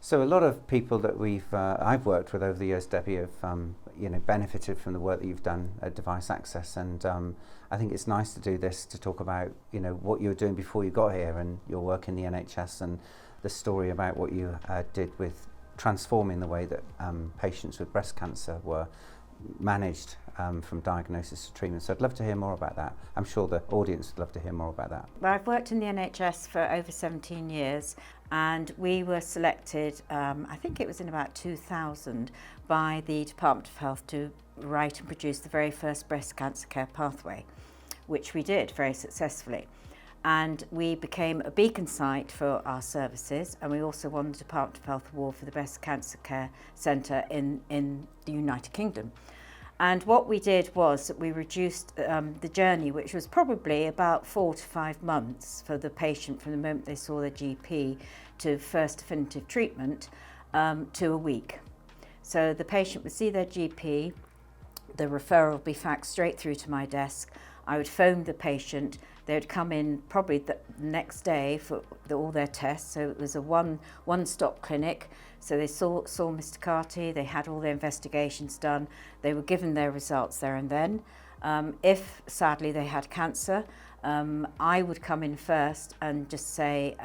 So a lot of people that I've worked with over the years, Debbie, have benefited from the work that you've done at Device Access, and I think it's nice to do this to talk about what you were doing before you got here and your work in the NHS and the story about what you did with transforming the way that patients with breast cancer were managed from diagnosis to treatment. So I'd love to hear more about that. I'm sure the audience would love to hear more about that. Well, I've worked in the NHS for over 17 years, and we were selected, I think it was in about 2000, by the Department of Health to write and produce the very first breast cancer care pathway, which we did very successfully. And we became a beacon site for our services, and we also won the Department of Health Award for the Breast Cancer Care Centre in the United Kingdom. And what we did was that we reduced the journey, which was probably about 4 to 5 months for the patient from the moment they saw their GP to first definitive treatment, to a week. So the patient would see their GP, the referral would be faxed straight through to my desk. I would phone the patient. They would come in probably the next day for all their tests. So it was a one-stop clinic. So they saw Mr. Carty, they had all their investigations done. They were given their results there and then. If sadly they had cancer, I would come in first and just say,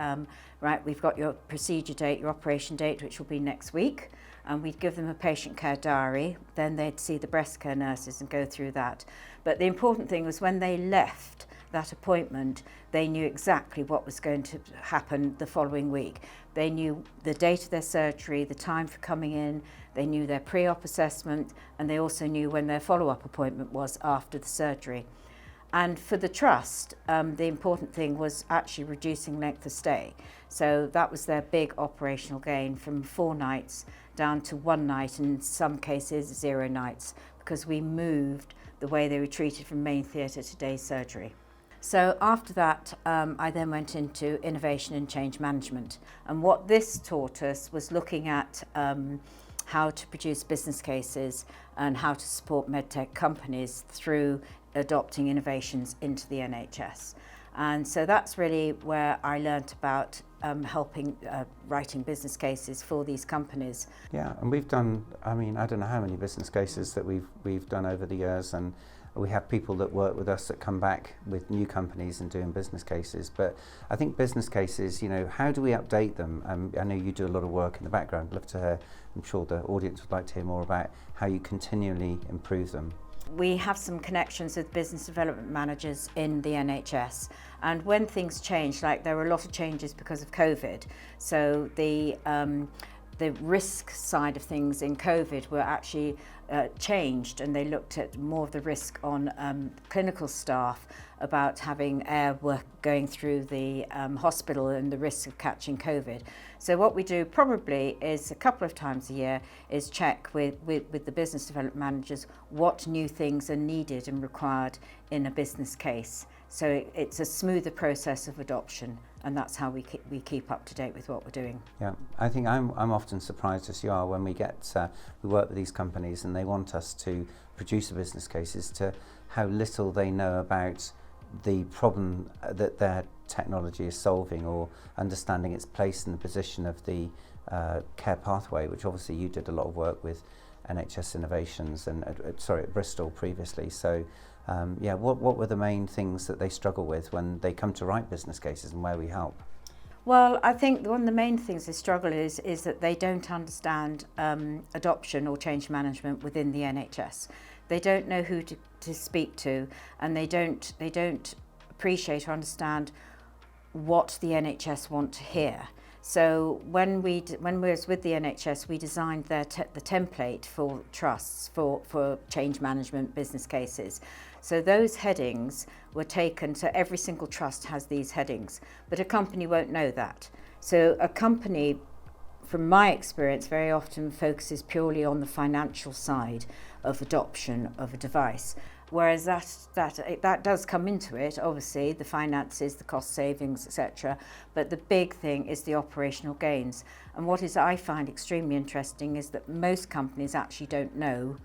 right, we've got your procedure date, your operation date, which will be next week. And we'd give them a patient care diary. Then they'd see the breast care nurses and go through that. But the important thing was when they left that appointment, they knew exactly what was going to happen the following week. They knew the date of their surgery, the time for coming in, they knew their pre-op assessment, and they also knew when their follow-up appointment was after the surgery. And for the trust, the important thing was actually reducing length of stay. So that was their big operational gain, from 4 nights down to 1 night, and in some cases 0 nights, because we moved the way they were treated from main theatre to day surgery. So after that, I then went into innovation and change management. And what this taught us was looking at how to produce business cases and how to support MedTech companies through adopting innovations into the NHS. And so that's really where I learnt about helping writing business cases for these companies. Yeah, and we've done, I don't know how many business cases that we've done over the years, and we have people that work with us that come back with new companies and doing business cases. But I think business cases, how do we update them? I know you do a lot of work in the background. I'd love to hear, I'm sure the audience would like to hear more about how you continually improve them. We have some connections with business development managers in the NHS, and when things change, like there were a lot of changes because of COVID, so the risk side of things in COVID were actually changed, and they looked at more of the risk on clinical staff about having air work going through the hospital and the risk of catching COVID. So what we do probably is a couple of times a year is check with the business development managers what new things are needed and required in a business case. So it's a smoother process of adoption, and that's how we keep up to date with what we're doing. Yeah, I think I'm often surprised, as you are, when we work with these companies and they want us to produce a business case, as to how little they know about the problem that their technology is solving, or understanding its place in the position of the care pathway, which obviously you did a lot of work with NHS Innovations and at Bristol previously. So what were the main things that they struggle with when they come to write business cases, and where we help? Well, I think one of the main things they struggle is that they don't understand adoption or change management within the NHS. They don't know who to speak to, and they don't appreciate or understand what the NHS want to hear. So when we was with the NHS, we designed the template for trusts for change management business cases. So those headings were taken, so every single trust has these headings, but a company won't know that. So a company, from my experience, very often focuses purely on the financial side of adoption of a device. Whereas that does come into it, obviously, the finances, the cost savings, etc. But the big thing is the operational gains. And what I find extremely interesting is that most companies actually don't know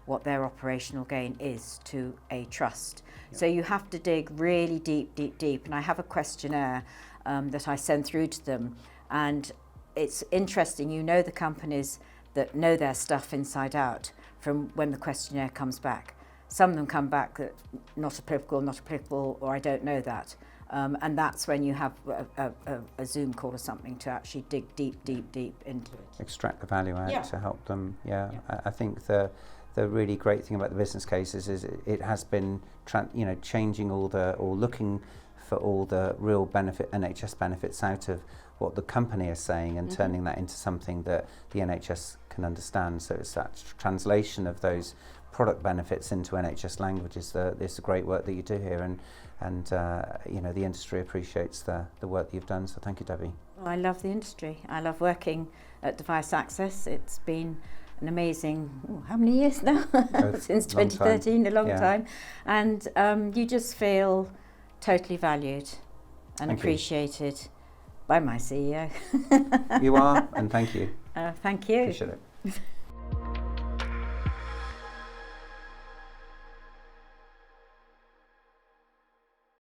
what their operational gain is to a trust. Yeah. So you have to dig really deep. And I have a questionnaire that I send through to them. And it's interesting, you know the companies that know their stuff inside out from when the questionnaire comes back. Some of them come back that not applicable, or I don't know that. And that's when you have a Zoom call or something to actually dig deep into it. Extract the value out to help them. I think the really great thing about the business cases is it has been changing or looking for all the real NHS benefits out of what the company is saying and turning that into something that the NHS can understand. So it's that translation of those product benefits into NHS languages. It's the great work that you do here, and the industry appreciates the work that you've done. So thank you, Debbie. Well, I love the industry. I love working at Device Access. It's been an amazing, how many years now? Since 2013, a long time. And you just feel totally valued and appreciated by my CEO. You are, and thank you. Thank you. Appreciate it.